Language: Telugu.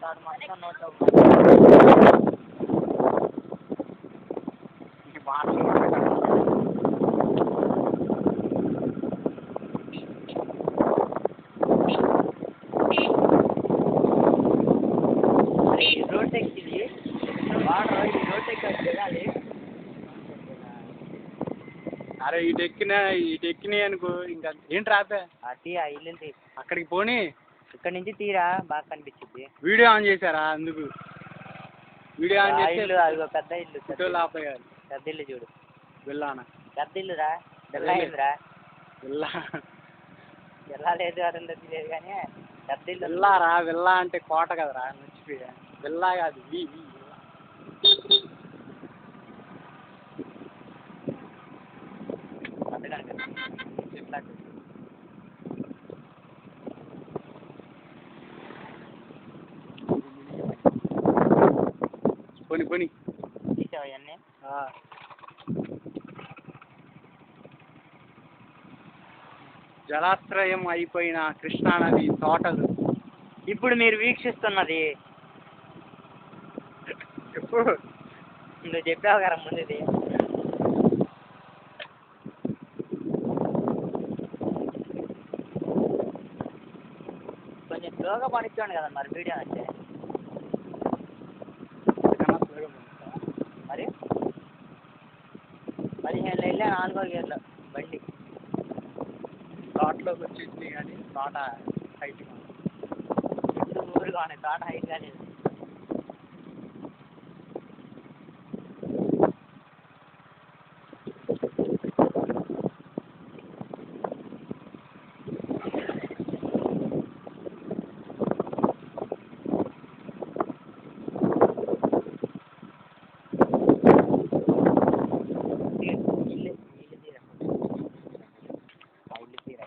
వాడు మొత్తం నోట్లో రోడ్ ఎక్కింది వాటర్ ఈ రోడ్ ఎక్కి అది. అరే ఇటు ఎక్కినాయి అనుకో ఇంకా ఏంటి రాపే ఆ ఇల్లు అక్కడికి పోనీ. ఇక్కడ నుంచి తీరా బాగా కనిపించింది. వీడియో ఆన్ చేశారా? అందుకు వీడియో ఆన్ చేసి అదిగో పెద్ద ఇల్లు ఫోటోలు ఆపేయాలి. పెద్ద ఇల్లు చూడు. వెళ్ళానా? పెద్ద ఇల్లురా, బిల్లా అయిందిరా. వెళ్ళా లేదు అదంతా లేదు కానీ పెద్ద ఇల్లు. వెళ్ళారా? వెళ్ళా అంటే కోట కదరా, మర్చిపోయా. వెళ్ళా కాదు కొని తీసావా అవన్నీ? జలాశ్రయం అయిపోయిన కృష్ణానది తోటలు. ఇప్పుడు మీరు వీక్షిస్తున్నది నువ్వు చెప్పావు కదా ముందుది. కొంచెం స్లోగా పనిచ్చాను కదా మరి వీడియో అంటే. మరి 15 వెళ్ళే 4వ గేర్లో బండి తోటలోకి వచ్చేసింది కానీ తోట హైట్ ఊరుగా ఉన్నాయి. తోట హైట్ కాలేదు.